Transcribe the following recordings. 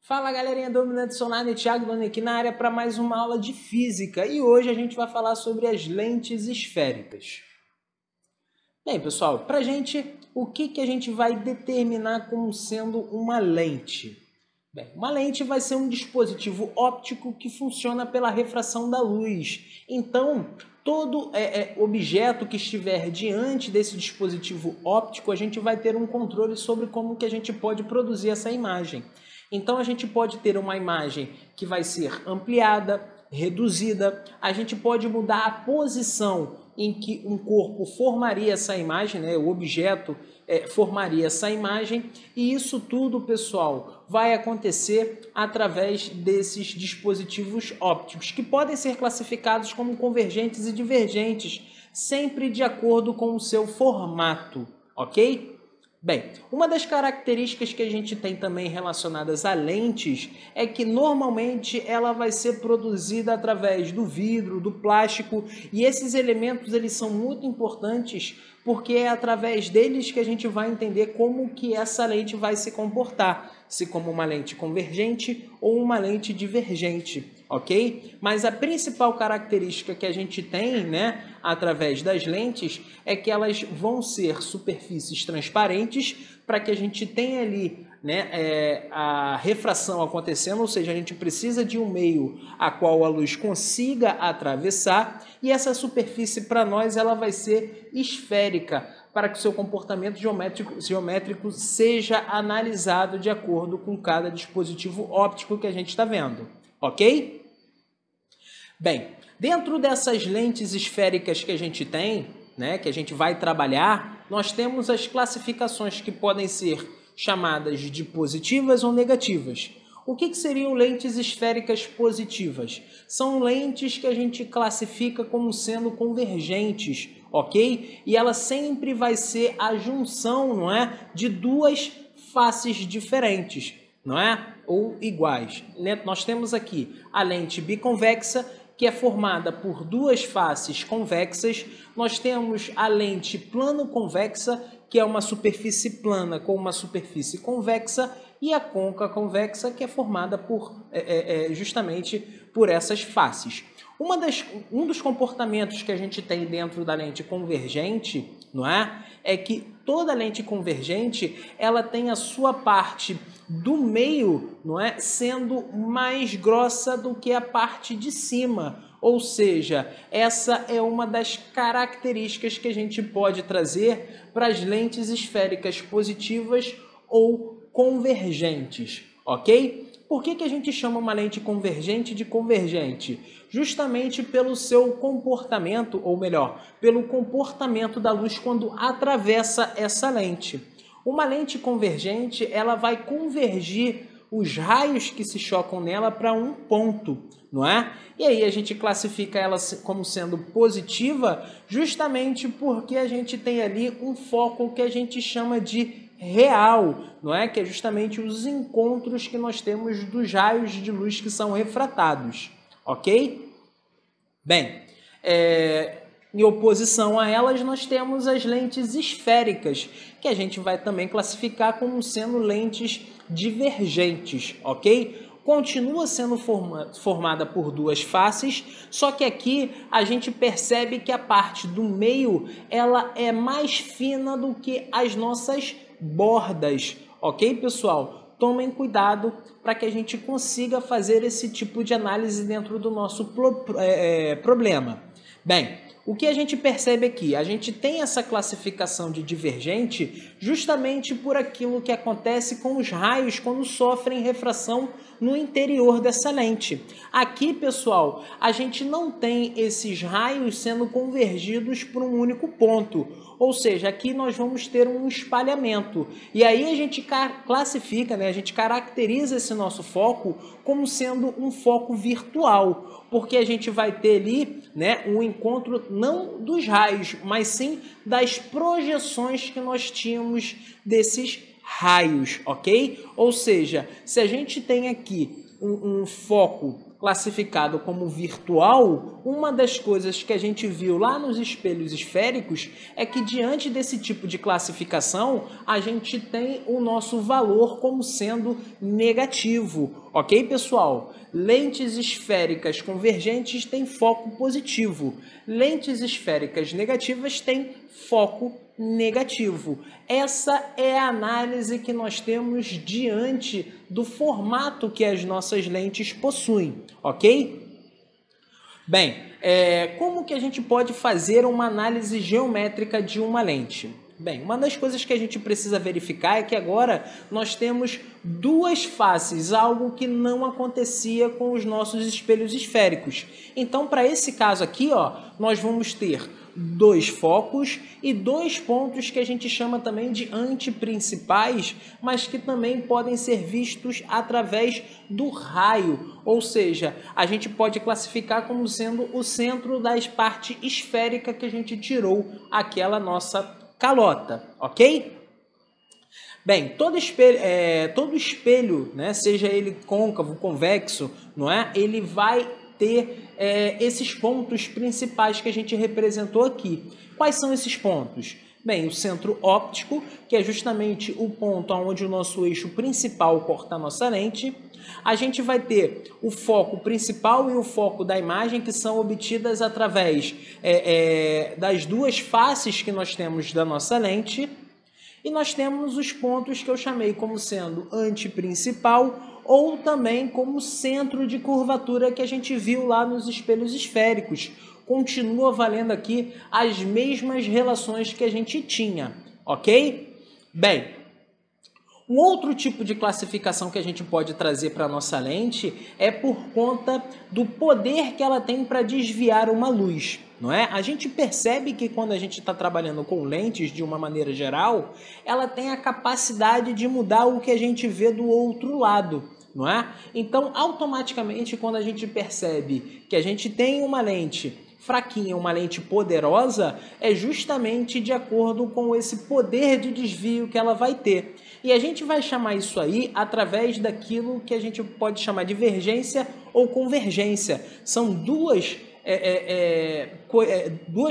Fala galerinha do Dominante Online, Thiago Doni aqui na área para mais uma aula de física e hoje a gente vai falar sobre as lentes esféricas. Bem pessoal, para gente, o que a gente vai determinar como sendo uma lente? Bem, uma lente vai ser um dispositivo óptico que funciona pela refração da luz. Então, todo objeto que estiver diante desse dispositivo óptico, a gente vai ter um controle sobre como que a gente pode produzir essa imagem. Então, a gente pode ter uma imagem que vai ser ampliada, reduzida, a gente pode mudar a posição em que um corpo formaria essa imagem, né? O objeto formaria essa imagem, e isso tudo, pessoal, vai acontecer através desses dispositivos ópticos, que podem ser classificados como convergentes e divergentes, sempre de acordo com o seu formato, ok? Bem, uma das características que a gente tem também relacionadas a lentes é que normalmente ela vai ser produzida através do vidro, do plástico, e esses elementos eles são muito importantes porque é através deles que a gente vai entender como que essa lente vai se comportar, se como uma lente convergente ou uma lente divergente, ok? Mas a principal característica que a gente tem, né, através das lentes, é que elas vão ser superfícies transparentes para que a gente tenha ali, né, a refração acontecendo, ou seja, a gente precisa de um meio a qual a luz consiga atravessar, e essa superfície para nós ela vai ser esférica, para que o seu comportamento geométrico seja analisado de acordo com cada dispositivo óptico que a gente está vendo, ok? Bem, dentro dessas lentes esféricas que a gente tem, né, que a gente vai trabalhar, nós temos as classificações que podem ser chamadas de positivas ou negativas. O que seriam lentes esféricas positivas? São lentes que a gente classifica como sendo convergentes, ok? E ela sempre vai ser a junção, não é, de duas faces diferentes, não é? Ou iguais. Nós temos aqui a lente biconvexa, que é formada por duas faces convexas. Nós temos a lente plano-convexa, que é uma superfície plana com uma superfície convexa, e a côncava convexa, que é formada por, justamente por essas faces. Um dos comportamentos que a gente tem dentro da lente convergente, não é? É que toda lente convergente ela tem a sua parte do meio, não é, sendo mais grossa do que a parte de cima. Ou seja, essa é uma das características que a gente pode trazer para as lentes esféricas positivas ou convergentes, ok? Por que a gente chama uma lente convergente de convergente? Justamente pelo seu comportamento, ou melhor, pelo comportamento da luz quando atravessa essa lente. Uma lente convergente, ela vai convergir os raios que se chocam nela para um ponto, não é? E aí a gente classifica ela como sendo positiva justamente porque a gente tem ali um foco que a gente chama de real, não é? Que é justamente os encontros que nós temos dos raios de luz que são refratados, ok? Bem, em oposição a elas, nós temos as lentes esféricas, que a gente vai também classificar como sendo lentes divergentes, ok? Continua sendo formada por duas faces, só que aqui a gente percebe que a parte do meio ela é mais fina do que as nossas bordas, ok, pessoal? Tomem cuidado para que a gente consiga fazer esse tipo de análise dentro do nosso problema. Bem, o que a gente percebe aqui? A gente tem essa classificação de divergente justamente por aquilo que acontece com os raios quando sofrem refração no interior dessa lente. Aqui, pessoal, a gente não tem esses raios sendo convergidos por um único ponto. Ou seja, aqui nós vamos ter um espalhamento. E aí a gente classifica, né, a gente caracteriza esse nosso foco como sendo um foco virtual, porque a gente vai ter ali, né, um encontro não dos raios, mas sim das projeções que nós tínhamos desses raios, ok? Ou seja, se a gente tem aqui um foco classificado como virtual, uma das coisas que a gente viu lá nos espelhos esféricos é que diante desse tipo de classificação, a gente tem o nosso valor como sendo negativo, ok, pessoal? Lentes esféricas convergentes têm foco positivo, lentes esféricas negativas têm foco negativo. Essa é a análise que nós temos diante do formato que as nossas lentes possuem, ok? Bem, como que a gente pode fazer uma análise geométrica de uma lente? Bem, uma das coisas que a gente precisa verificar é que agora nós temos duas faces, algo que não acontecia com os nossos espelhos esféricos. Então, para esse caso aqui, ó, nós vamos ter dois focos e dois pontos que a gente chama também de antiprincipais, mas que também podem ser vistos através do raio, ou seja, a gente pode classificar como sendo o centro da parte esférica que a gente tirou aquela nossa calota, ok? Bem, todo espelho, né, seja ele côncavo, convexo, não é? Ele vai ter esses pontos principais que a gente representou aqui. Quais são esses pontos? Bem, o centro óptico, que é justamente o ponto onde o nosso eixo principal corta a nossa lente. A gente vai ter o foco principal e o foco da imagem, que são obtidas através das duas faces que nós temos da nossa lente. E nós temos os pontos que eu chamei como sendo antiprincipal ou também como centro de curvatura que a gente viu lá nos espelhos esféricos. Continua valendo aqui as mesmas relações que a gente tinha, ok? Bem, um outro tipo de classificação que a gente pode trazer para a nossa lente é por conta do poder que ela tem para desviar uma luz, não é? A gente percebe que quando a gente está trabalhando com lentes de uma maneira geral, ela tem a capacidade de mudar o que a gente vê do outro lado, não é? Então, automaticamente, quando a gente percebe que a gente tem uma lente fraquinha, uma lente poderosa, é justamente de acordo com esse poder de desvio que ela vai ter. E a gente vai chamar isso aí através daquilo que a gente pode chamar de divergência ou convergência. São duas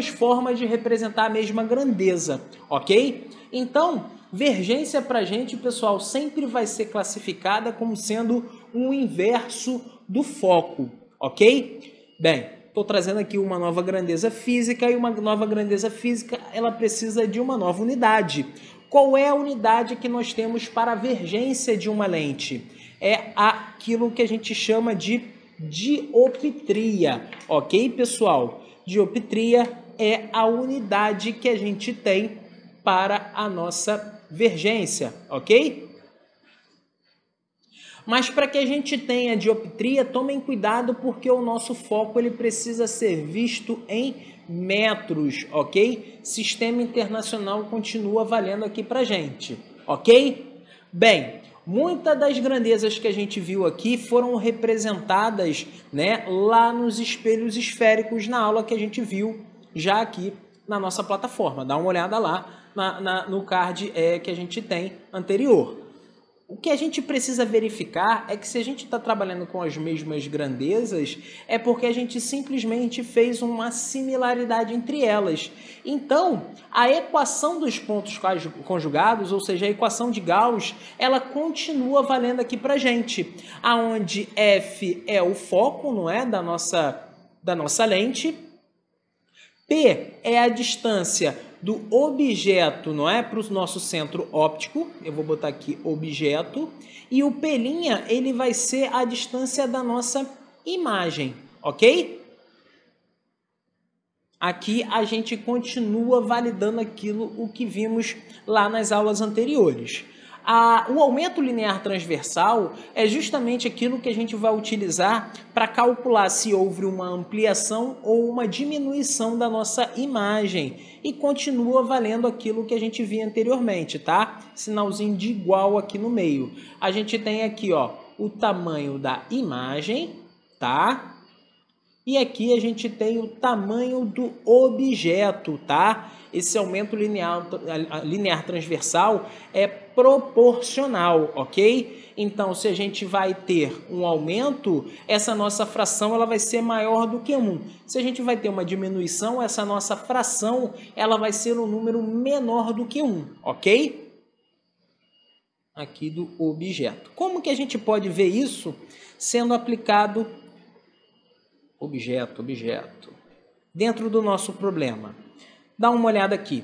formas de representar a mesma grandeza, ok? Então, vergência para a gente, pessoal, sempre vai ser classificada como sendo um inverso do foco, ok? Bem, estou trazendo aqui uma nova grandeza física e uma nova grandeza física ela precisa de uma nova unidade. Qual é a unidade que nós temos para a vergência de uma lente? É aquilo que a gente chama de dioptria, ok, pessoal? Dioptria é a unidade que a gente tem para a nossa vergência, ok? Mas para que a gente tenha dioptria, tomem cuidado porque o nosso foco ele precisa ser visto em metros, ok? Sistema internacional continua valendo aqui para gente, ok? Bem, muitas das grandezas que a gente viu aqui foram representadas, né, lá nos espelhos esféricos na aula que a gente viu já aqui na nossa plataforma. Dá uma olhada lá no card que a gente tem anterior. O que a gente precisa verificar é que se a gente está trabalhando com as mesmas grandezas, é porque a gente simplesmente fez uma similaridade entre elas. Então, a equação dos pontos conjugados, ou seja, a equação de Gauss, ela continua valendo aqui para a gente, aonde F é o foco, não é, da nossa lente, P é a distância do objeto, não é, para o nosso centro óptico, eu vou botar aqui objeto, e o P', ele vai ser a distância da nossa imagem, ok? Aqui a gente continua validando o que vimos lá nas aulas anteriores. O aumento linear transversal é justamente aquilo que a gente vai utilizar para calcular se houve uma ampliação ou uma diminuição da nossa imagem e continua valendo aquilo que a gente via anteriormente, tá? Sinalzinho de igual aqui no meio. A gente tem aqui, ó, o tamanho da imagem, tá? E aqui a gente tem o tamanho do objeto, tá? Esse aumento linear transversal é proporcional, ok? Então, se a gente vai ter um aumento, essa nossa fração ela vai ser maior do que 1. Se a gente vai ter uma diminuição, essa nossa fração ela vai ser um número menor do que 1, ok? Aqui do objeto. Como que a gente pode ver isso sendo aplicado objeto, dentro do nosso problema? Dá uma olhada aqui.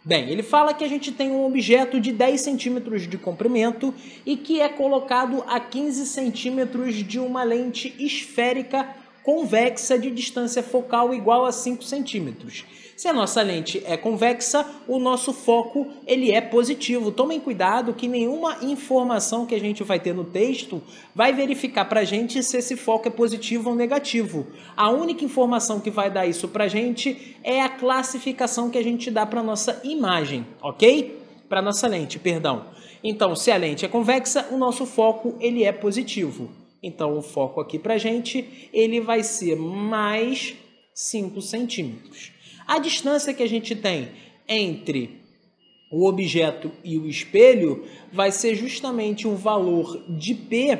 Bem, ele fala que a gente tem um objeto de 10 centímetros de comprimento e que é colocado a 15 centímetros de uma lente esférica convexa de distância focal igual a 5 centímetros. Se a nossa lente é convexa, o nosso foco ele é positivo. Tomem cuidado que nenhuma informação que a gente vai ter no texto vai verificar para a gente se esse foco é positivo ou negativo. A única informação que vai dar isso para a gente é a classificação que a gente dá para a nossa imagem, ok? Para a nossa lente, perdão. Então, se a lente é convexa, o nosso foco ele é positivo. Então, o foco aqui para a gente ele vai ser mais 5 centímetros. A distância que a gente tem entre o objeto e o espelho vai ser justamente um valor de P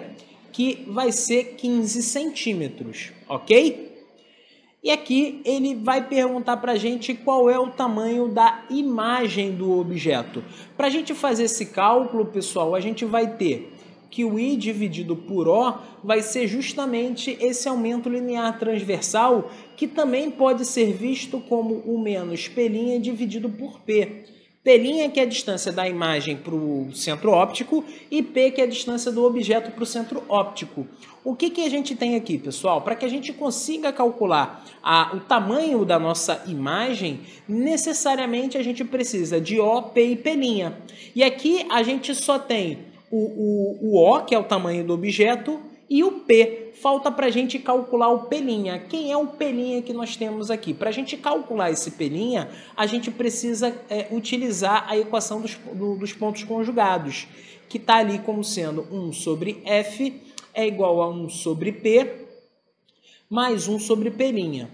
que vai ser 15 centímetros, ok? E aqui ele vai perguntar para a gente qual é o tamanho da imagem do objeto. Para a gente fazer esse cálculo, pessoal, a gente vai ter que o I dividido por O vai ser justamente esse aumento linear transversal, que também pode ser visto como o menos P' dividido por P. P' que é a distância da imagem para o centro óptico e P que é a distância do objeto para o centro óptico. O que a gente tem aqui, pessoal? Para que a gente consiga calcular o tamanho da nossa imagem, necessariamente a gente precisa de O, P e P'. E aqui a gente só tem o O, que é o tamanho do objeto, e o P. Falta para a gente calcular o P'. Quem é o P' que nós temos aqui? Para a gente calcular esse P', a gente precisa utilizar a equação dos pontos conjugados, que está ali como sendo 1 sobre F é igual a 1 sobre P mais 1 sobre P'.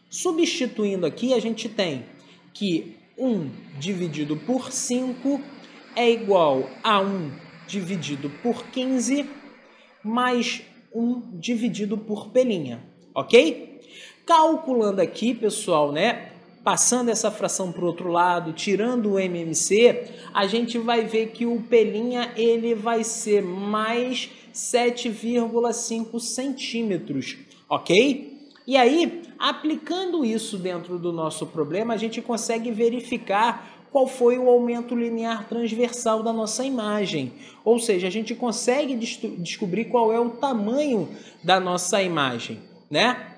Substituindo aqui, a gente tem que 1 dividido por 5 é igual a 1 dividido por 15 mais 1 dividido por P', ok? Calculando aqui, pessoal, né? Passando essa fração para o outro lado, tirando o MMC, a gente vai ver que o P' ele vai ser mais 7,5 centímetros, ok? E aí, aplicando isso dentro do nosso problema, a gente consegue verificar qual foi o aumento linear transversal da nossa imagem. Ou seja, a gente consegue descobrir qual é o tamanho da nossa imagem, né?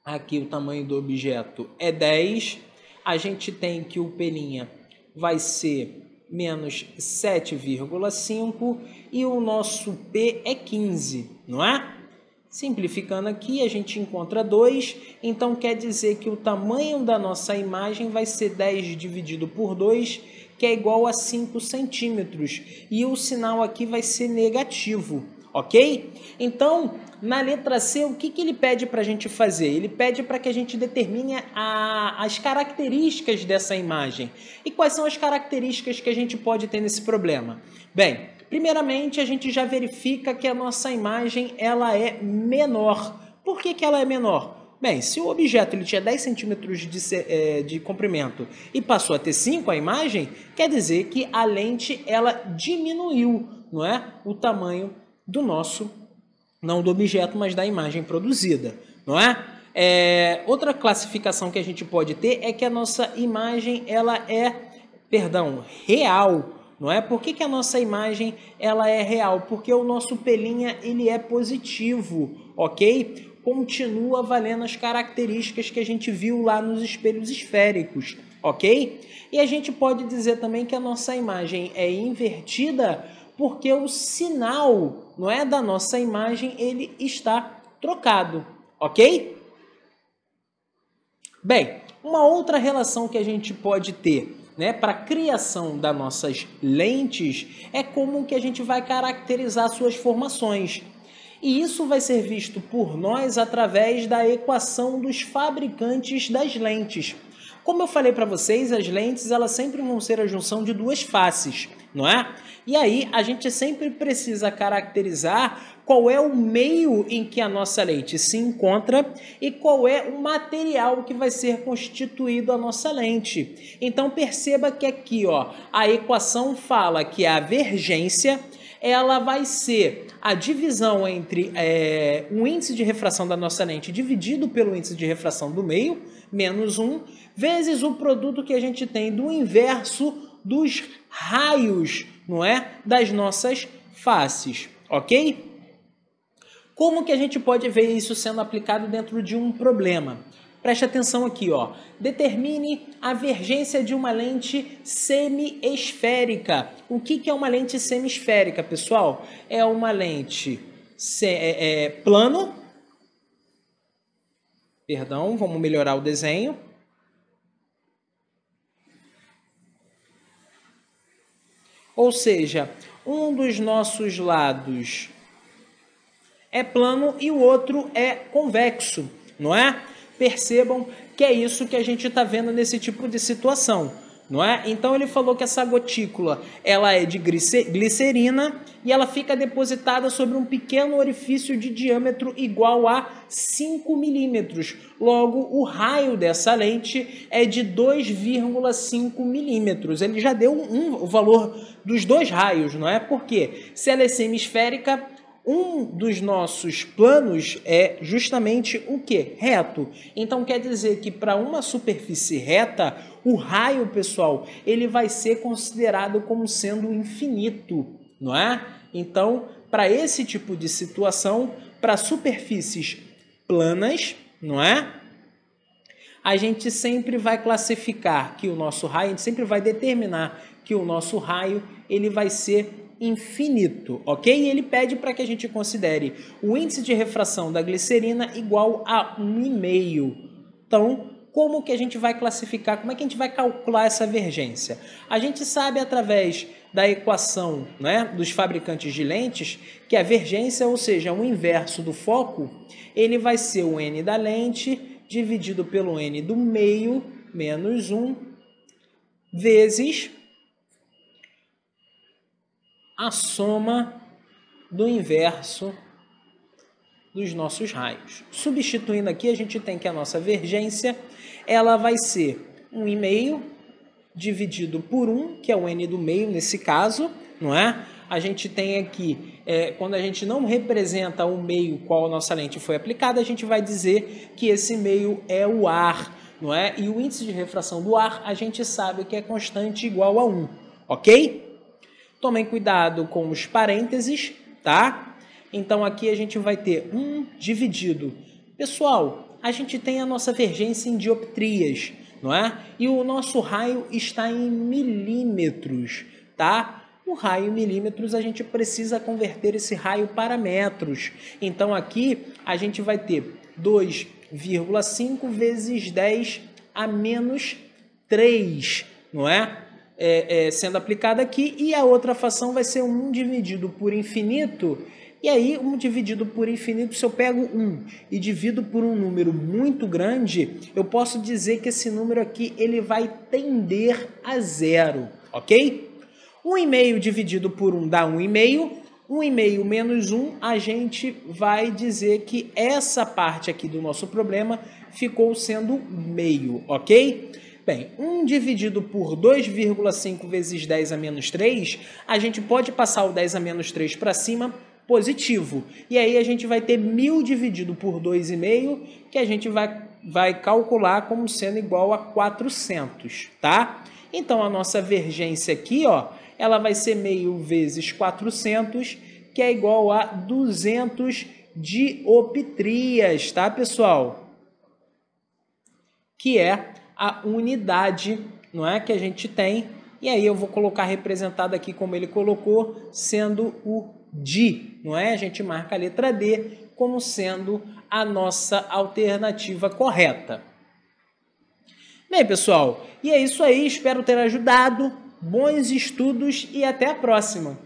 Aqui o tamanho do objeto é 10. A gente tem que o P' vai ser menos 7,5 e o nosso P é 15, não é? Simplificando aqui, a gente encontra 2, então quer dizer que o tamanho da nossa imagem vai ser 10 dividido por 2, que é igual a 5 centímetros. E o sinal aqui vai ser negativo, ok? Então, na letra C, o que ele pede para a gente fazer? Ele pede para que a gente determine as características dessa imagem. E quais são as características que a gente pode ter nesse problema? Bem, primeiramente, a gente já verifica que a nossa imagem ela é menor. Por que ela é menor? Bem, se o objeto ele tinha 10 centímetros de comprimento e passou a ter 5 a imagem, quer dizer que a lente ela diminuiu, não é? O tamanho do nosso, não do objeto, mas da imagem produzida, não é? Outra classificação que a gente pode ter é que a nossa imagem ela é, real. Não é? Por que a nossa imagem ela é real? Porque o nosso P' ele é positivo, ok? Continua valendo as características que a gente viu lá nos espelhos esféricos, ok? E a gente pode dizer também que a nossa imagem é invertida porque o sinal, não é, da nossa imagem ele está trocado, ok? Bem, uma outra relação que a gente pode ter, né, para a criação das nossas lentes é como que a gente vai caracterizar suas formações. E isso vai ser visto por nós através da equação dos fabricantes das lentes. Como eu falei para vocês, as lentes elas sempre vão ser a junção de duas faces, não é? E aí a gente sempre precisa caracterizar qual é o meio em que a nossa lente se encontra e qual é o material que vai ser constituído a nossa lente. Então perceba que aqui, ó, a equação fala que a vergência ela vai ser a divisão entre o índice de refração da nossa lente dividido pelo índice de refração do meio, menos 1, vezes o produto que a gente tem do inverso dos raios, não é? Das nossas faces, ok? Como que a gente pode ver isso sendo aplicado dentro de um problema? Preste atenção aqui, ó. Determine a vergência de uma lente semi-esférica. O que é uma lente semi-esférica, pessoal? É uma lente plano. Perdão, vamos melhorar o desenho. Ou seja, um dos nossos lados é plano e o outro é convexo, não é? Percebam que é isso que a gente está vendo nesse tipo de situação, não é? Então ele falou que essa gotícula ela é de glicerina e ela fica depositada sobre um pequeno orifício de diâmetro igual a 5 milímetros. Logo, o raio dessa lente é de 2,5 milímetros. Ele já deu o valor dos dois raios, não é? Porque se ela é semisférica, um dos nossos planos é justamente o quê? Reto. Então quer dizer que para uma superfície reta, o raio, pessoal, ele vai ser considerado como sendo infinito, não é? Então, para esse tipo de situação, para superfícies planas, não é? A gente sempre vai classificar que o nosso raio, a gente sempre vai determinar que o nosso raio ele vai ser infinito, ok? E ele pede para que a gente considere o índice de refração da glicerina igual a 1,5. Então, como que a gente vai classificar, como é que a gente vai calcular essa vergência? A gente sabe através da equação, né, dos fabricantes de lentes que a vergência, ou seja, o inverso do foco, ele vai ser o N da lente dividido pelo N do meio menos 1 vezes a soma do inverso dos nossos raios. Substituindo aqui, a gente tem que a nossa vergência, ela vai ser 1,5 dividido por 1, que é o N do meio nesse caso, não é? A gente tem aqui, quando a gente não representa o meio qual a nossa lente foi aplicada, a gente vai dizer que esse meio é o ar, não é? E o índice de refração do ar, a gente sabe que é constante igual a 1, ok? Tomem cuidado com os parênteses, tá? Então aqui a gente vai ter 1 dividido. Pessoal, a gente tem a nossa vergência em dioptrias, não é? E o nosso raio está em milímetros, tá? O raio em milímetros, a gente precisa converter esse raio para metros. Então aqui a gente vai ter 2,5 vezes 10 a menos 3, não é? Sendo aplicada aqui, e a outra fração vai ser 1 dividido por infinito, e aí 1 dividido por infinito, se eu pego 1 e divido por um número muito grande, eu posso dizer que esse número aqui ele vai tender a zero, ok? 1,5 dividido por 1 dá 1,5, 1,5 menos 1, a gente vai dizer que essa parte aqui do nosso problema ficou sendo meio, ok? Bem, 1 dividido por 2,5 vezes 10 a menos 3, a gente pode passar o 10 a menos 3 para cima, positivo. E aí a gente vai ter 1.000 dividido por 2,5, que a gente vai calcular como sendo igual a 400, tá? Então a nossa vergência aqui, ó, ela vai ser meio vezes 400, que é igual a 200 dioptrias, tá, pessoal? Que é a unidade, não é, que a gente tem, e aí eu vou colocar representado aqui como ele colocou, sendo o di, não é? A gente marca a letra D como sendo a nossa alternativa correta. Bem, pessoal, e é isso aí, espero ter ajudado, bons estudos e até a próxima!